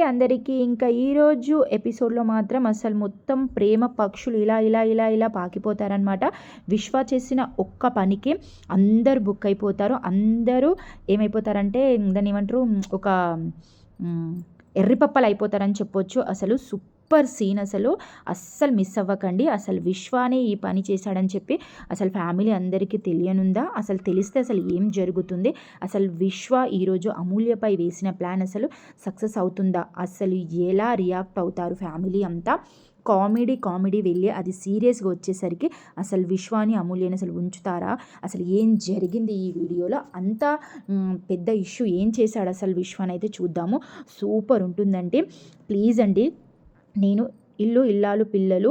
అందరికీ. ఇంకా ఈరోజు ఎపిసోడ్లో మాత్రం అసలు మొత్తం ప్రేమ పక్షులు ఇలా ఇలా ఇలా ఇలా పాకిపోతారనమాట. విశ్వ చేసిన ఒక్క పనికి అందరూ బుక్ అయిపోతారు. అందరూ ఏమైపోతారంటే దాన్ని ఏమంటారు, ఒక ఎర్రిపప్పలు అయిపోతారని చెప్పొచ్చు. అసలు సూపర్ సీన్, అసలు అస్సలు మిస్ అవ్వకండి. అసలు విశ్వానే ఈ పని చేశాడని చెప్పి అసలు ఫ్యామిలీ అందరికీ తెలియనుందా? అసలు తెలిస్తే అసలు ఏం జరుగుతుంది? అసలు విశ్వ ఈరోజు అమూల్యపై వేసిన ప్లాన్ అసలు సక్సెస్ అవుతుందా? అసలు ఎలా రియాక్ట్ అవుతారు ఫ్యామిలీ అంతా? కామెడీ వెళ్ళి అది సీరియస్గా వచ్చేసరికి అసలు విశ్వాని అమూల్యని అసలు ఉంచుతారా? అసలు ఏం జరిగింది ఈ వీడియోలో? అంత పెద్ద ఇష్యూ ఏం చేశాడు అసలు విశ్వాని అయితే చూద్దాము. సూపర్ ఉంటుందండి. ప్లీజ్ అండి, నేను ఇల్లు ఇల్లాలు పిల్లలు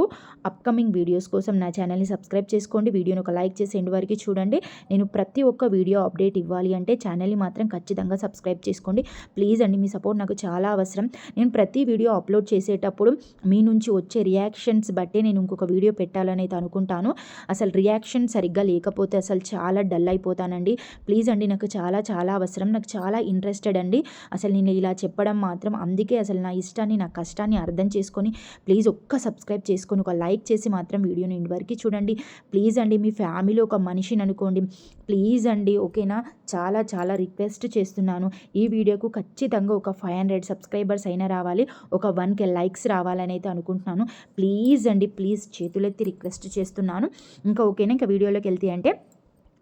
అప్కమింగ్ వీడియోస్ కోసం నా ఛానల్ని సబ్స్క్రైబ్ చేసుకోండి. వీడియోని ఒక లైక్ చేసి ఎండ్ వరకు చూడండి. నేను ప్రతి ఒక్క వీడియో అప్డేట్ ఇవ్వాలి అంటే ఛానల్ని మాత్రం ఖచ్చితంగా సబ్స్క్రైబ్ చేసుకోండి. ప్లీజ్ అండి, మీ సపోర్ట్ నాకు చాలా అవసరం. నేను ప్రతి వీడియో అప్లోడ్ చేసేటప్పుడు మీ నుంచి వచ్చే రియాక్షన్స్ బట్టే నేను ఇంకొక వీడియో పెట్టాలని అయితే అనుకుంటాను. అసలు రియాక్షన్ సరిగ్గా లేకపోతే అసలు చాలా డల్ అయిపోతానండి. ప్లీజ్ అండి, నాకు చాలా చాలా అవసరం, నాకు చాలా ఇంట్రెస్టెడ్ అండి. అసలు నేను ఇలా చెప్పడం మాత్రం అందుకే అసలు నా ఇష్టాన్ని నా కష్టాన్ని అర్థం చేసుకొని ప్లీజ్ ఒక్క సబ్స్క్రైబ్ చేసుకొని ఒక లైక్ చేసి మాత్రం వీడియోని ఎండ్ వరకు చూడండి. ప్లీజ్ అండి, మీ ఫ్యామిలీ ఒక మనిషిని అనుకోండి. ప్లీజ్ అండి, ఓకేనా? చాలా చాలా రిక్వెస్ట్ చేస్తున్నాను. ఈ వీడియోకు ఖచ్చితంగా ఒక 500 సబ్స్క్రైబర్స్ అయినా రావాలి, ఒక 1K లైక్స్ రావాలని అయితే అనుకుంటున్నాను. ప్లీజ్ అండి, ప్లీజ్ చేతులెత్తి రిక్వెస్ట్ చేస్తున్నాను. ఇంకా ఓకేనా? ఇంకా వీడియోలోకి వెళ్తే అంటే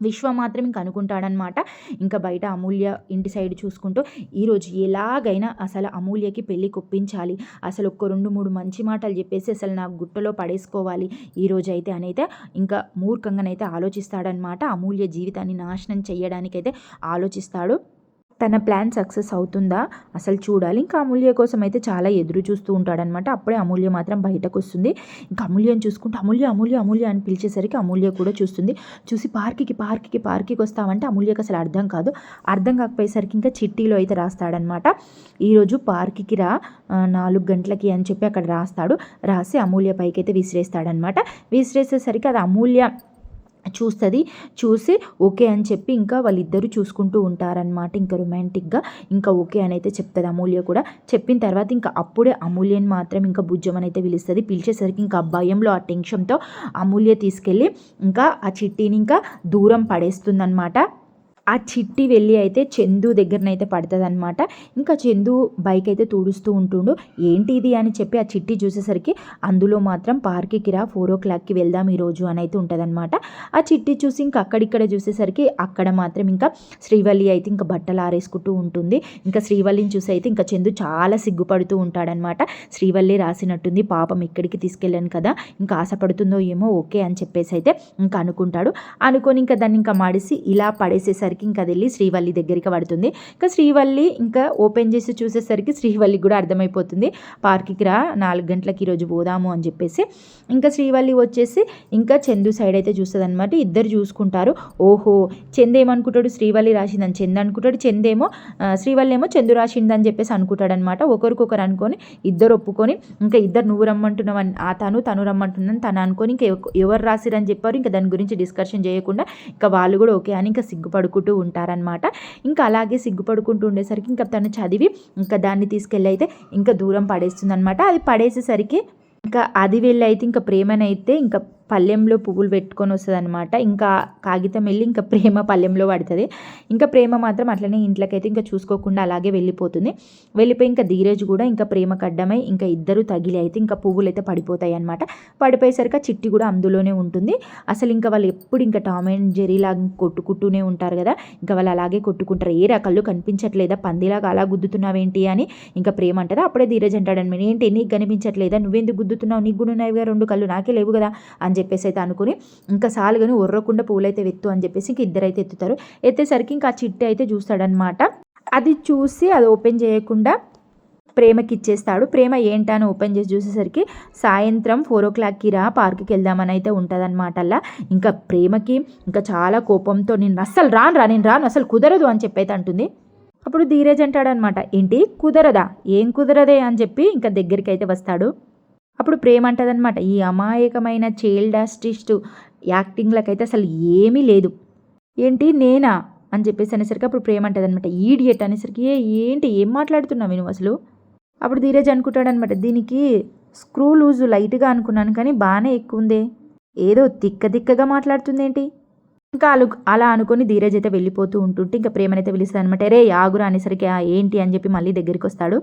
విశ్వ మాత్రం ఇంక అనుకుంటాడనమాట. ఇంకా బయట అమూల్య ఇంటి సైడ్ చూసుకుంటూ ఈరోజు ఎలాగైనా అసలు అమూల్యకి పెళ్ళి కొప్పించాలి, అసలు ఒక 2-3 మంచి మాటలు చెప్పేసి అసలు నా గుట్టలో పడేసుకోవాలి ఈరోజు అయితే అనైతే ఇంకా మూర్ఖంగానైతే ఆలోచిస్తాడనమాట. అమూల్య జీవితాన్ని నాశనం చేయడానికైతే ఆలోచిస్తాడు. తన ప్లాన్ సక్సెస్ అవుతుందా అసలు చూడాలి. ఇంకా అమూల్య కోసం అయితే చాలా ఎదురు చూస్తూ ఉంటాడనమాట. అప్పుడే అమూల్య మాత్రం బయటకు వస్తుంది. ఇంకా అమూల్యని చూసుకుంటే అమూల్య అని పిలిచేసరికి అమూల్య కూడా చూస్తుంది. చూసి పార్క్కి వస్తామంటే అమూల్యకి అసలు అర్థం కాదు. అర్థం కాకపోయేసరికి ఇంకా చిట్టీలో అయితే రాస్తాడనమాట. ఈరోజు పార్క్కి రా 4 గంటలకి అని చెప్పి అక్కడ రాస్తాడు. రాసి అమూల్య పైకి అయితే విసిరేస్తాడనమాట. విసిరేసేసరికి అది అమూల్య చూసి ఓకే అని చెప్పి ఇంకా వాళ్ళిద్దరూ చూసుకుంటూ ఉంటారనమాట. ఇంకా రొమాంటిక్గా ఇంకా ఓకే అని అయితే చెప్తుంది అమూల్య కూడా. చెప్పిన తర్వాత ఇంకా అప్పుడే అమూల్యని మాత్రం ఇంకా బుజ్జమని అయితే పిలుస్తుంది. పిలిచేసరికి ఇంకా భయంలో ఆ టెన్షన్తో అమూల్య తీసుకెళ్ళి ఇంకా ఆ చిట్టిని ఇంకా దూరం పడేస్తుందన్నమాట. ఆ చిట్టి వెళ్ళి అయితే చందు దగ్గరనైతే పడుతుంది అనమాట. ఇంకా చందు బైక్ అయితే తుడుస్తూ ఉంటుండు. ఏంటి ఇది అని చెప్పి ఆ చిట్టి చూసేసరికి అందులో మాత్రం పార్క్కి రా 4 o'clockకి వెళ్దాం ఈరోజు అని అయితే ఉంటుందన్నమాట. ఆ చిట్టి చూసి ఇంకా అక్కడిక్కడ చూసేసరికి అక్కడ మాత్రం ఇంకా శ్రీవల్లి అయితే ఇంకా బట్టలు ఆరేసుకుంటూ ఉంటుంది. ఇంకా శ్రీవల్లిని చూసి అయితే ఇంకా చందు చాలా సిగ్గుపడుతూ ఉంటాడనమాట. శ్రీవల్లి రాసినట్టుంది, పాపం ఇక్కడికి తీసుకెళ్ళాను కదా, ఇంకా ఆశపడుతుందో ఏమో, ఓకే అని చెప్పేసి అయితే ఇంకా అనుకుంటాడు. అనుకొని ఇంకా దాన్ని ఇంకా మడిసి ఇలా పడేసేసరికి ఇంకా వెళ్ళి శ్రీవల్లి దగ్గరికి పడుతుంది. ఇంకా శ్రీవల్లి ఇంకా ఓపెన్ చేసి చూసేసరికి శ్రీవల్లికి కూడా అర్థమైపోతుంది, పార్క్కి రా 4 గంటలకి ఈరోజు పోదాము అని చెప్పేసి. ఇంకా శ్రీవల్లి వచ్చేసి ఇంకా చందు సైడ్ అయితే చూస్తుంది అనమాట. ఇద్దరు చూసుకుంటారు. ఓహో, చందు ఏమనుకుంటాడు, శ్రీవల్లి రాసిందని చందు అనుకుంటాడు, చందేమో శ్రీవల్లి ఏమో చందు రాసిందని చెప్పేసి అనుకుంటాడనమాట. ఒకరికొకరు అనుకొని ఇద్దరు ఒప్పుకొని ఇంకా ఇద్దరు నువ్వు రమ్మంటున్నావని తను రమ్మంటున్నాను తను అనుకొని ఇంకా ఎవరు రాసిరని చెప్పారు. ఇంకా దాని గురించి డిస్కషన్ చేయకుండా ఇంకా వాళ్ళు కూడా ఓకే అని ఇంకా సిగ్గుపడుకుంటూ ఉంటారనమాట. ఇంకా అలాగే సిగ్గుపడుకుంటూ ఉండేసరికి ఇంకా తను చదివి ఇంకా దాన్ని తీసుకెళ్ళి అయితే ఇంకా దూరం పడేస్తుంది అనమాట. అది పడేసేసరికి ఇంకా అది వెళ్ళి అయితే ఇంకా ప్రేమనైతే ఇంకా పళ్ళెంలో పువ్వులు పెట్టుకొని వస్తుంది అనమాట. ఇంకా కాగితం వెళ్ళి ఇంకా ప్రేమ పళ్ళెంలో పడుతుంది. ఇంకా ప్రేమ మాత్రం అట్లనే ఇంట్లోకైతే ఇంకా చూసుకోకుండా అలాగే వెళ్ళిపోతుంది. వెళ్ళిపోయి ఇంకా ధీరజ్ కూడా ఇంకా ప్రేమకు అడ్డమై ఇంకా ఇద్దరు తగిలి అయితే ఇంకా పువ్వులు అయితే పడిపోతాయి అనమాట. పడిపోయేసరికి ఆ చిట్టి కూడా అందులోనే ఉంటుంది. అసలు ఇంకా వాళ్ళు ఎప్పుడు ఇంకా టామ్ అండ్ జెర్రీ లాగా కొట్టుకుంటూనే ఉంటారు కదా, ఇంకా వాళ్ళు అలాగే కొట్టుకుంటారు. ఏ రకాలు కనిపించట్లేదా, పందిలాగా అలా గుద్దుతున్నావేంటి అని ఇంకా ప్రేమ అంటారా. అప్పుడే ధీరజ్ అంటాడనమాట, ఏంటి నీకు కనిపించట్లేదా, నువ్వెందుకు గుద్దుతున్నావు, నీకు కూడా ఉన్నాయిగా 2 కళ్ళు, నాకే లేవు కదా అని చెప్పేసి అయితే అనుకుని ఇంకా సాలుగాని ఒర్రకుండా పూలైతే వెత్తు అని చెప్పేసి ఇంక ఇద్దరైతే ఎత్తుతారు. ఎత్తేసరికి ఇంకా ఆ చిట్టి అయితే చూస్తాడనమాట. అది చూసి అది ఓపెన్ చేయకుండా ప్రేమకి ఇచ్చేస్తాడు. ప్రేమ ఏంటని ఓపెన్ చేసి చూసేసరికి సాయంత్రం 4 o'clockకి రా పార్క్కి వెళ్దామని అయితే ఉంటుందన్నమాట. అలా ఇంకా ప్రేమకి ఇంకా చాలా కోపంతో నేను రాను అసలు కుదరదు అని చెప్పి అయితే అంటుంది. అప్పుడు ధీరజ్ అంటాడనమాట, ఏంటి కుదరదా, ఏం కుదరదే అని చెప్పి ఇంకా దగ్గరికి అయితే వస్తాడు. అప్పుడు ప్రేమ అంటదనమాట, ఈ అమాయకమైన చైల్డ్ ఆర్టిస్ట్ యాక్టింగ్లకైతే అసలు ఏమీ లేదు, ఏంటి నేనా అని చెప్పేసి అనేసరికి అప్పుడు ప్రేమ అంటదనమాట, ఈడియట్ అనేసరికి ఏంటి ఏం మాట్లాడుతున్నావు నువ్వు అసలు, అప్పుడు ధీరజ్ అనుకుంటాడనమాట, దీనికి స్క్రూ లూజు లైట్గా అనుకున్నాను కానీ బాగానే ఎక్కువ ఉందే, ఏదో తిక్కగా మాట్లాడుతుందేంటి. ఇంకా అలా అనుకుని ధీరజ్ అయితే వెళ్ళిపోతూ ఉంటుంటే ఇంకా ప్రేమనైతే పిలుస్తుంది అనమాట. రే ఆగురా అనేసరికి ఏంటి అని చెప్పి మళ్ళీ దగ్గరికి వస్తాడు.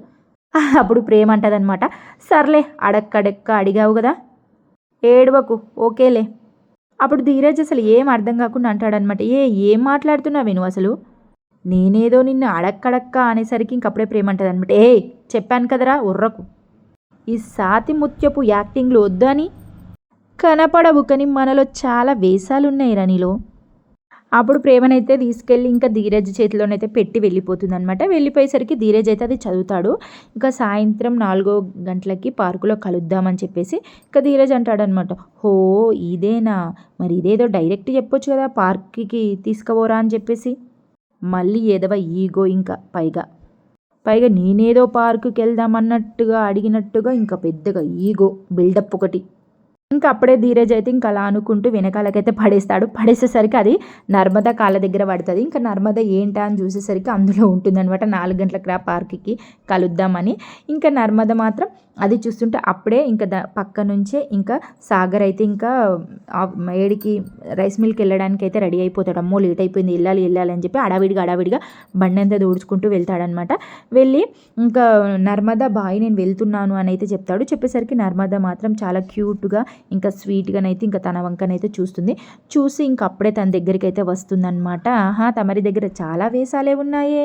అప్పుడు ప్రేమ అంటదనమాట, సర్లే అడక్కడక్క అడిగావు కదా, ఏడవకు, ఓకేలే. అప్పుడు ధీరజ్ అసలు ఏం అర్థం కాకుండా అంటాడనమాట, ఏం మాట్లాడుతున్నావే నువ్వు అసలు, నేనేదో నిన్ను అడక్కడక్క అనేసరికి ఇంకప్పుడే ప్రేమ అంటదనమాట, చెప్పాను కదరా ఉర్రకు, ఈ సాతి ముత్యపు యాక్టింగ్లు వద్దు అని. కనపడవు కానీ మనలో చాలా వేషాలున్నాయి రా నీలో. అప్పుడు ప్రేమనైతే తీసుకెళ్ళి ఇంకా ధీరజ్ చేతిలోనైతే పెట్టి వెళ్ళిపోతుంది అనమాట. వెళ్ళిపోయేసరికి ధీరజ్ అయితే అది చదువుతాడు. ఇంకా సాయంత్రం 4 గంటలకి పార్కులో కలుద్దామని చెప్పేసి ఇంకా ధీరజ్ అంటాడనమాట, హో ఇదేనా, మరి ఇదేదో డైరెక్ట్ చెప్పొచ్చు కదా పార్క్కి తీసుకుపోరా అని చెప్పేసి. మళ్ళీ ఏదవ ఈగో ఇంకా పైగా నేనేదో పార్కుకి వెళ్దామన్నట్టుగా అడిగినట్టుగా ఇంకా పెద్దగా ఈగో బిల్డప్ ఒకటి. ఇంకా అప్పుడే ధీరజ్ అయితే ఇంకా అలా అనుకుంటూ వెనకాలకైతే పడేస్తాడు. పడేసేసరికి అది నర్మదా కాళ్ళ దగ్గర పడుతుంది. ఇంకా నర్మదా ఏంటా అని చూసేసరికి అందులో ఉంటుందన్నమాట, 4 గంటలకు రా పార్క్కి కలుద్దామని. ఇంకా నర్మదా మాత్రం అది చూస్తుంటే అప్పుడే ఇంకా పక్క నుంచే ఇంకా సాగర్ అయితే ఇంకా ఏడికి రైస్ మిల్కి వెళ్ళడానికి అయితే రెడీ అయిపోతాడు. అమ్మో లేట్ అయిపోయింది, వెళ్ళాలి అని చెప్పి అడావిడిగా బండి అంతా దూడ్చుకుంటూ వెళ్తాడనమాట. వెళ్ళి ఇంకా నర్మదా బాయ్ నేను వెళ్తున్నాను అని అయితే చెప్తాడు. చెప్పేసరికి నర్మదా మాత్రం చాలా క్యూట్గా ఇంకా స్వీట్గానైతే ఇంకా తన వంకనైతే చూసి ఇంక అప్పుడే తన దగ్గరికి అయితే వస్తుందన్నమాట. తమరి దగ్గర చాలా వేషాలే ఉన్నాయే.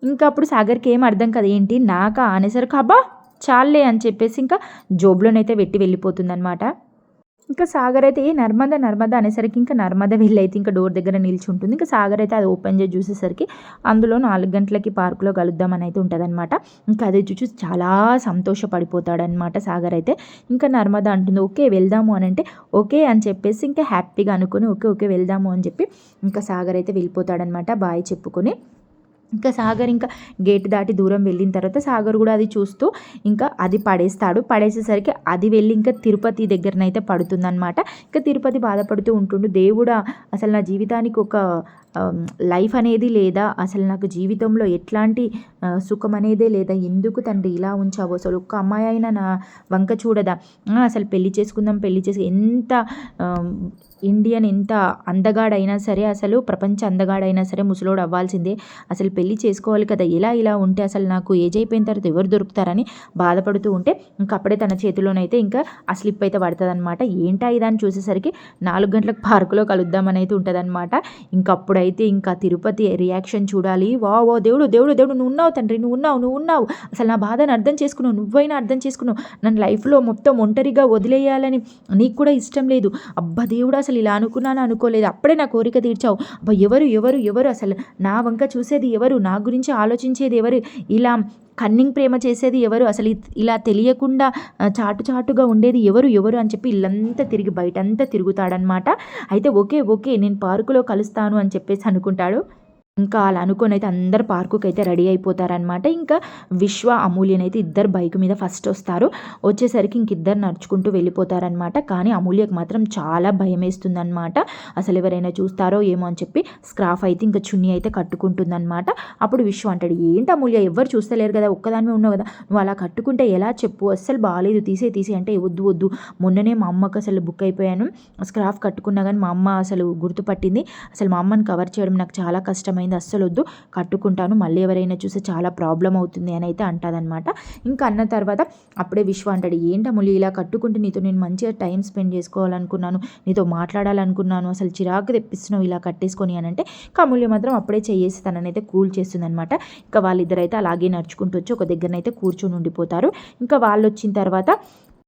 ఇంకా అప్పుడు సాగర్కి ఏం అర్థం కదా, ఏంటి నాకా అనేసరికి అబ్బా చాలే అని చెప్పేసి ఇంకా జోబులోనైతే పెట్టి వెళ్ళిపోతుందన్నమాట. ఇంకా సాగర్ అయితే నర్మదా అనేసరికి ఇంకా నర్మదా వెళ్ళైతే ఇంకా డోర్ దగ్గర నిల్చుంటుంది. ఇంకా సాగర్ అయితే అది ఓపెన్ చేసి చూసేసరికి అందులో 4 గంటలకి పార్కులో కలుద్దామని అయితే ఉంటుందన్నమాట. ఇంకా అది చూసి చాలా సంతోషపడిపోతాడనమాట సాగర్ అయితే. ఇంకా నర్మదా అంటుంది ఓకే వెళ్దాము అని అంటే ఓకే అని చెప్పేసి ఇంకా హ్యాపీగా అనుకుని ఓకే వెళ్దాము అని చెప్పి ఇంకా సాగర్ అయితే వెళ్ళిపోతాడనమాట బాయ్ చెప్పుకొని. ఇంకా సాగర్ ఇంకా గేట్ దాటి దూరం వెళ్ళిన తర్వాత సాగర్ కూడా అది చూస్తూ ఇంకా అది పడేసేసరికి అది వెళ్ళి ఇంకా తిరుపతి దగ్గరనైతే పడుతుందన్నమాట. ఇంకా తిరుపతి బాధపడుతూ ఉంటుండు, దేవుడా అసలు నా జీవితానికి ఒక లైఫ్ అనేది లేదా, అసలు నాకు జీవితంలో ఎట్లాంటి సుఖం అనేదే లేదా, ఎందుకు తండ్రి ఇలా ఉంచావు, అసలు ఒక్క అమ్మాయి అయినా నా వంక చూడదా, అసలు పెళ్లి చేసి ఎంత ఇండియన్ ఎంత అందగాడైనా సరే, అసలు ప్రపంచ అందగాడైనా సరే ముసలోడు అవ్వాల్సిందే, అసలు పెళ్లి చేసుకోవాలి కదా, ఇలా ఉంటే అసలు నాకు ఏజ్ అయిపోయిన తర్వాత ఎవరు దొరుకుతారని బాధపడుతూ ఉంటే ఇంకా అప్పుడే తన చేతిలోనైతే ఇంకా ఆ స్లిప్ అయితే పడుతుంది అనమాట. ఏంటా ఇదని చూసేసరికి 4 గంటలకు పార్కులో కలుద్దామని అయితే ఉంటుందన్నమాట. ఇంకప్పుడైతే ఇంకా తిరుపతి రియాక్షన్ చూడాలి. వా దేవుడు నువ్వు ఉన్నావు తండ్రి, నువ్వు ఉన్నావు, అసలు నా బాధను అర్థం చేసుకున్నావు, నువ్వైనా అర్థం చేసుకున్నావు, నన్ను లైఫ్లో మొత్తం ఒంటరిగా వదిలేయాలని నీకు కూడా ఇష్టం లేదు, అబ్బా దేవుడు అసలు ఇలా అనుకోలేదు, అప్పుడే నా కోరిక తీర్చావు, అబ్బా ఎవరు అసలు నా వంక చూసేది ఎవరు, నా గురించి ఆలోచించేది ఎవరు, ఇలా కన్నింగ్ ప్రేమ చేసేది ఎవరు, అసలు ఇలా తెలియకుండా చాటుగా ఉండేది ఎవరు అని చెప్పి ఇల్లంతా తిరిగి బయటంతా తిరుగుతాడనమాట. అయితే ఓకే నేను పార్కులో కలుస్తాను అని చెప్పేసి అనుకుంటాడు. ఇంకా అలా అనుకొని అయితే అందరు పార్కుకి అయితే రెడీ అయిపోతారనమాట. ఇంకా విశ్వ అమూల్యన్ అయితే ఇద్దరు బైక్ మీద ఫస్ట్ వస్తారు. వచ్చేసరికి ఇంకిద్దరు నడుచుకుంటూ వెళ్ళిపోతారనమాట. కానీ అమూల్యకు మాత్రం చాలా భయం వేస్తుందనమాట, అసలు ఎవరైనా చూస్తారో ఏమో అని చెప్పి స్క్రాఫ్ అయితే ఇంకా చున్నీ అయితే కట్టుకుంటుందనమాట. అప్పుడు విశ్వ అంటాడు, ఏంటి అమూల్య ఎవరు చూస్తలేరు కదా, ఒక్కదానివే ఉన్నావు కదా, నువ్వు అలా కట్టుకుంటే ఎలా చెప్పు, అస్సలు బాగాలేదు, తీసే అంటే వద్దు, మొన్ననే మా అమ్మకు అసలు బుక్ అయిపోయాను, స్క్రాఫ్ కట్టుకున్నా కానీ మా అమ్మ అసలు గుర్తుపట్టింది, అసలు మా అమ్మని కవర్ చేయడం నాకు చాలా కష్టమైంది, అస్సలు వద్దు, కట్టుకుంటాను, మళ్ళీ ఎవరైనా చూస్తే చాలా ప్రాబ్లం అవుతుంది అని అయితే అంటాదనమాట. ఇంకా అన్న తర్వాత అప్పుడే విశ్వ అంటాడు, ఏంటమ్ములు ఇలా కట్టుకుంటే నీతో నేను మంచిగా టైం స్పెండ్ చేసుకోవాలనుకున్నాను, నీతో మాట్లాడాలనుకున్నాను, అసలు చిరాకు తెప్పిస్తున్నావు ఇలా కట్టేసుకొని అని అంటే అమూల్య మాత్రం అప్పుడే చేసి తననైతే కూల్ చేస్తుందనమాట. ఇంకా వాళ్ళిద్దరైతే అలాగే నడుచుకుంటూ వచ్చి ఒక దగ్గరనైతే కూర్చొని ఉండిపోతారు. ఇంకా వాళ్ళు వచ్చిన తర్వాత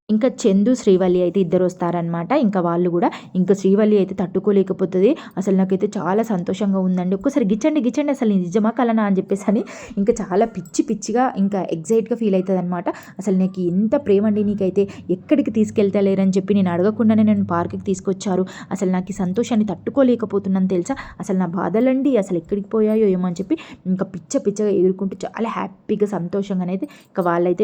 ఇంకా చందు శ్రీవల్లి అయితే ఇద్దరు వస్తారనమాట. ఇంకా వాళ్ళు కూడా ఇంకా శ్రీవల్లి అయితే తట్టుకోలేకపోతుంది, అసలు నాకైతే చాలా సంతోషంగా ఉందండి, ఒక్కసారి గిచ్చండి అసలు నిజమా కలనా అని చెప్పేసి అని ఇంకా చాలా పిచ్చిగా ఇంకా ఎగ్జైట్గా ఫీల్ అవుతుంది అనమాట. అసలు నాకు ఎంత ప్రేమ అండి నీకైతే, ఎక్కడికి తీసుకెళ్తలేరని చెప్పి నేను అడగకుండానే నన్ను పార్క్కి తీసుకొచ్చారు, అసలు నాకు ఈ సంతోషాన్ని తట్టుకోలేకపోతున్నాను తెలుసా, అసలు నా బాధలండి అసలు ఎక్కడికి పోయాయో ఏమో అని చెప్పి ఇంకా పిచ్చగా ఎగురుకుంటూ చాలా హ్యాపీగా సంతోషంగానైతే ఇంకా వాళ్ళైతే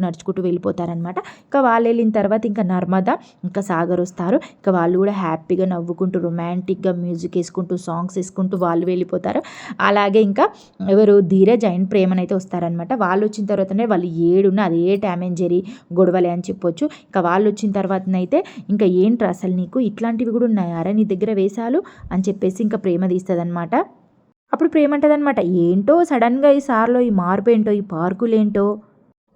నడుచుకుంటూ వెళ్ళిపోతారనమాట. ఇంకా వాళ్ళు వెళ్ళిన తర్వాత ఇంకా నర్మద ఇంకా సాగర్ వస్తారు. ఇంకా వాళ్ళు కూడా హ్యాపీగా నవ్వుకుంటూ రొమాంటిక్గా మ్యూజిక్ వేసుకుంటూ సాంగ్స్ వేసుకుంటూ వాళ్ళు వెళ్ళిపోతారు. అలాగే ఇంకా ఎవరు ధీరజ్ అండ్ ప్రేమనైతే వస్తారనమాట. వాళ్ళు వచ్చిన తర్వాతనే వాళ్ళు ఏడున్న అదే టామ్ అండ్ జెర్రీ గొడవలే అని చెప్పొచ్చు. ఇంకా వాళ్ళు వచ్చిన తర్వాతనైతే ఇంకా ఏంట్రా అసలు నీకు ఇట్లాంటివి కూడా ఉన్నాయారా నీ దగ్గర వేషాలు అని చెప్పేసి ఇంకా ప్రేమ తీస్తుందనమాట. అప్పుడు ప్రేమ అంటదనమాట, ఏంటో సడన్గా ఈ సార్లో ఈ మార్పు ఏంటో, ఈ పార్కులేంటో,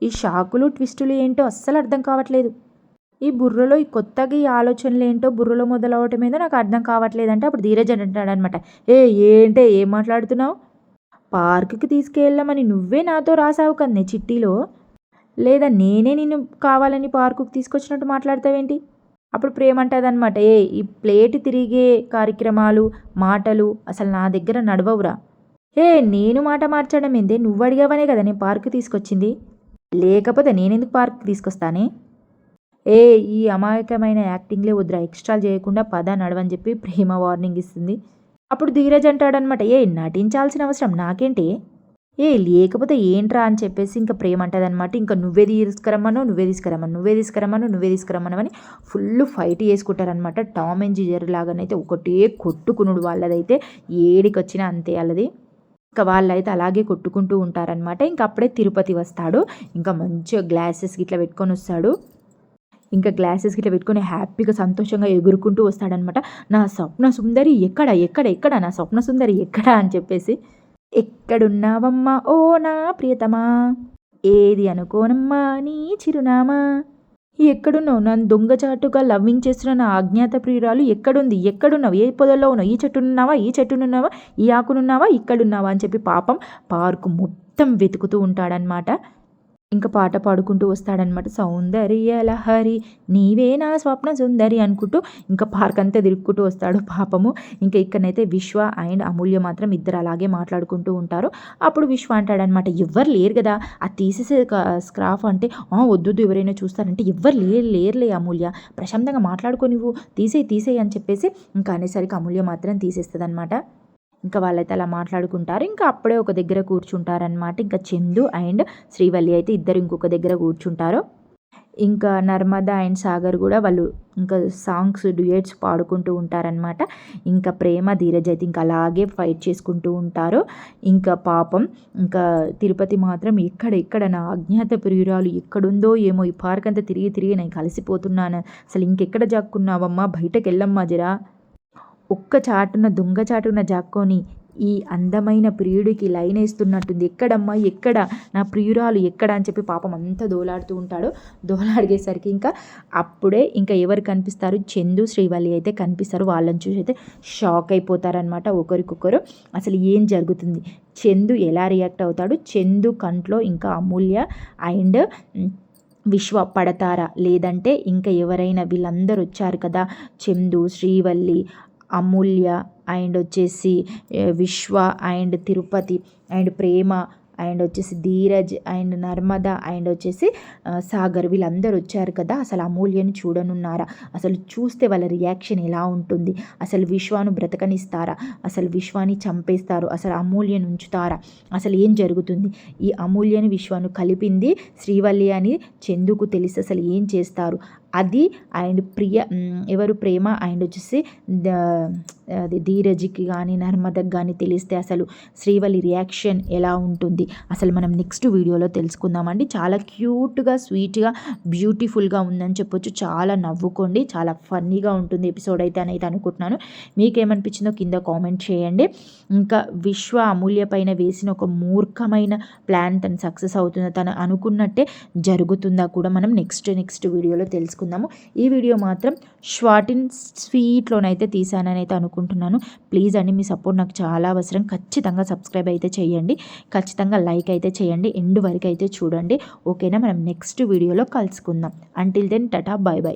ఈ షాకులు ట్విస్టులు ఏంటో అస్సలు అర్థం కావట్లేదు. ఈ బుర్రలో ఈ కొత్తగా ఈ ఆలోచనలు ఏంటో బుర్రలో మొదలవటం ఏందో నాకు అర్థం కావట్లేదంటే అప్పుడు ధీరజ్ అంటాడనమాట, ఏంటే ఏం మాట్లాడుతున్నావు? పార్కుకి తీసుకెళ్ళమని నువ్వే నాతో రాసావు కన్నే చిట్టీలో, లేదా నేనే నిన్ను కావాలని పార్కుకి తీసుకొచ్చినట్టు మాట్లాడతావేంటి? అప్పుడు ప్రేమ అంటదనమాట, ఈ ప్లేట్ తిరిగే కార్యక్రమాలు మాటలు అసలు నా దగ్గర నడవవురా. నేను మాట మార్చడం ఏందే, నువ్వు అడిగావనే కదా నేను పార్కు తీసుకొచ్చింది, లేకపోతే నేనెందుకు పార్క్ తీసుకొస్తానే? ఈ అమాయకమైన యాక్టింగ్లే వద్దురా, ఎక్స్ట్రా చేయకుండా పద నడవని చెప్పి ప్రేమ వార్నింగ్ ఇస్తుంది. అప్పుడు ధీరజ్ అంటాడనమాట, నటించాల్సిన అవసరం నాకేంటి, లేకపోతే ఏంట్రా అని చెప్పేసి ఇంకా ప్రేమ అంటదనమాట, ఇంకా నువ్వే తీసుకురమ్మని ఫుల్ ఫైట్ చేసుకుంటారనమాట. టామ్ అండ్ జెర్రీ లాగానైతే ఒకటే కొట్టుకునుడు వాళ్ళదైతే, ఏడికి వచ్చినా అంతే వాళ్ళది. ఇంకా వాళ్ళైతే అలాగే కొట్టుకుంటూ ఉంటారనమాట. ఇంకా అప్పుడే తిరుపతి వస్తాడు. ఇంకా మంచిగా గ్లాసెస్ ఇట్లా పెట్టుకొని వస్తాడు. ఇంకా గ్లాసెస్ ఇట్లా పెట్టుకొని హ్యాపీగా సంతోషంగా ఎగురుకుంటూ వస్తాడనమాట. నా స్వప్న సుందరి ఎక్కడ నా స్వప్న సుందరి ఎక్కడ అని చెప్పేసి, ఎక్కడున్నావమ్మా ఓ నా ప్రియతమా, ఏది అనుకోనమ్మా నీ చిరునామా, ఎక్కడున్నావు నన్ను దొంగచాటుగా లవ్వింగ్ చేస్తున్న నా అజ్ఞాత ప్రియురాలు ఎక్కడున్నావు, ఏ పొదల్లో ఉన్నావు, ఈ చెట్టునున్నావా, ఈ ఆకునున్నావా, ఇక్కడున్నావా అని చెప్పి పాపం పార్కు మొత్తం వెతుకుతూ ఉంటాడనమాట. ఇంకా పాట పాడుకుంటూ వస్తాడనమాట, సౌందర్య లహరి నీవే నా స్వప్న సుందరి అనుకుంటూ ఇంకా పార్క్ అంతా తిరుగుకుంటూ వస్తాడు పాపము. ఇంకా ఇక్కడనైతే విశ్వ అండ్ అమూల్య మాత్రం ఇద్దరు అలాగే మాట్లాడుకుంటూ ఉంటారు. అప్పుడు విశ్వ అంటాడనమాట, ఎవ్వరు లేరు కదా అది తీసేసే స్క్రాఫ్ అంటే, వద్దు ఎవరైనా చూస్తారంటే, ఎవ్వరు లేరులే అమూల్య, ప్రశాంతంగా మాట్లాడుకో, నువ్వు తీసేయి అని చెప్పేసి ఇంకా అనేసరికి అమూల్య మాత్రం తీసేస్తుంది అనమాట. ఇంకా వాళ్ళైతే అలా మాట్లాడుకుంటారు. ఇంకా అప్పుడే ఒక దగ్గర కూర్చుంటారనమాట. ఇంకా చందు అండ్ శ్రీవల్లి అయితే ఇద్దరు ఇంకొక దగ్గర కూర్చుంటారు. ఇంకా నర్మద అండ్ సాగర్ కూడా వాళ్ళు ఇంకా సాంగ్స్ డ్యూయట్స్ పాడుకుంటూ ఉంటారనమాట. ఇంకా ప్రేమ ధీరజ్ అయితే ఇంకా అలాగే ఫైట్ చేసుకుంటూ ఉంటారు. ఇంకా పాపం ఇంకా తిరుపతి మాత్రం ఎక్కడ నా అజ్ఞాత ప్రియురాలు ఎక్కడుందో ఏమో, ఈ పార్క్ అంతా తిరిగి నేను కలిసిపోతున్నాను, అసలు ఇంకెక్కడ జాక్కున్నావమ్మా, బయటకు వెళ్ళమ్మా జరా, ఒక్క చాటున దొంగ చాటున జాక్కొని ఈ అందమైన ప్రియుడికి లైన్ వేస్తున్నట్టుంది, ఎక్కడ నా ప్రియురాలు ఎక్కడ అని చెప్పి పాపం అంతా దోలాడుతూ ఉంటాడు. దోలాడిగేసరికి ఇంకా అప్పుడే ఇంకా ఎవరు కనిపిస్తారు, చందు శ్రీవల్లి అయితే కనిపిస్తారు. వాళ్ళని చూసి అయితే షాక్ అయిపోతారనమాట ఒకరికొకరు, అసలు ఏం జరుగుతుంది, చందు ఎలా రియాక్ట్ అవుతాడు, చందు కంట్లో ఇంకా అమూల్య అండ్ విశ్వ పడతారా, లేదంటే ఇంకా ఎవరైనా వీళ్ళందరూ వచ్చారు కదా, చందు శ్రీవల్లి అమూల్య అండ్ వచ్చేసి విశ్వ and Tirupati and Prema and వచ్చేసి ధీరజ్ అండ్ నర్మద అండ్ వచ్చేసి సాగర్, వీళ్ళందరూ వచ్చారు కదా, అసలు అమూల్యని చూడనున్నారా, అసలు చూస్తే వాళ్ళ రియాక్షన్ ఎలా ఉంటుంది, అసలు విశ్వాను బ్రతకనిస్తారా, అసలు విశ్వాని చంపేస్తారు, అసలు అమూల్యను ఉంచుతారా, అసలు ఏం జరుగుతుంది, ఈ అమూల్యని విశ్వాను కలిపింది శ్రీవల్లి అని చందుకు తెలిసి అసలు ఏం చేస్తారు, అది అండ్ ఎవరు ప్రేమ అండ్ వచ్చేసి అది ధీరజ్కి కానీ నర్మదకి కానీ తెలిస్తే అసలు శ్రీవల్లి రియాక్షన్ ఎలా ఉంటుంది, అసలు మనం నెక్స్ట్ వీడియోలో తెలుసుకుందామండి. చాలా క్యూట్గా స్వీట్గా బ్యూటిఫుల్గా ఉందని చెప్పొచ్చు. చాలా నవ్వుకోండి, చాలా ఫన్నీగా ఉంటుంది ఎపిసోడ్ అయితే అనుకుంటున్నాను. మీకేమనిపించిందో కింద కామెంట్ చేయండి. ఇంకా విశ్వ అమూల్య పైన వేసిన ఒక మూర్ఖమైన ప్లాన్ తను సక్సెస్ అవుతుందా, తను అనుకున్నట్టే జరుగుతుందా కూడా మనం నెక్స్ట్ వీడియోలో తెలుసుకుందాము. ఈ వీడియో మాత్రం షార్ట్ అండ్ స్వీట్లోనైతే తీసానని అయితే అనుకుంటున్నాను. ప్లీజ్ అండి, మీ సపోర్ట్ నాకు చాలా అవసరం. ఖచ్చితంగా సబ్స్క్రైబ్ అయితే చేయండి, ఖచ్చితంగా లైక్ అయితే చేయండి, ఎండ్ వరకు అయితే చూడండి. ఓకేనా, మనం నెక్స్ట్ వీడియోలో కలుసుకుందాం. Until then tata, bye by.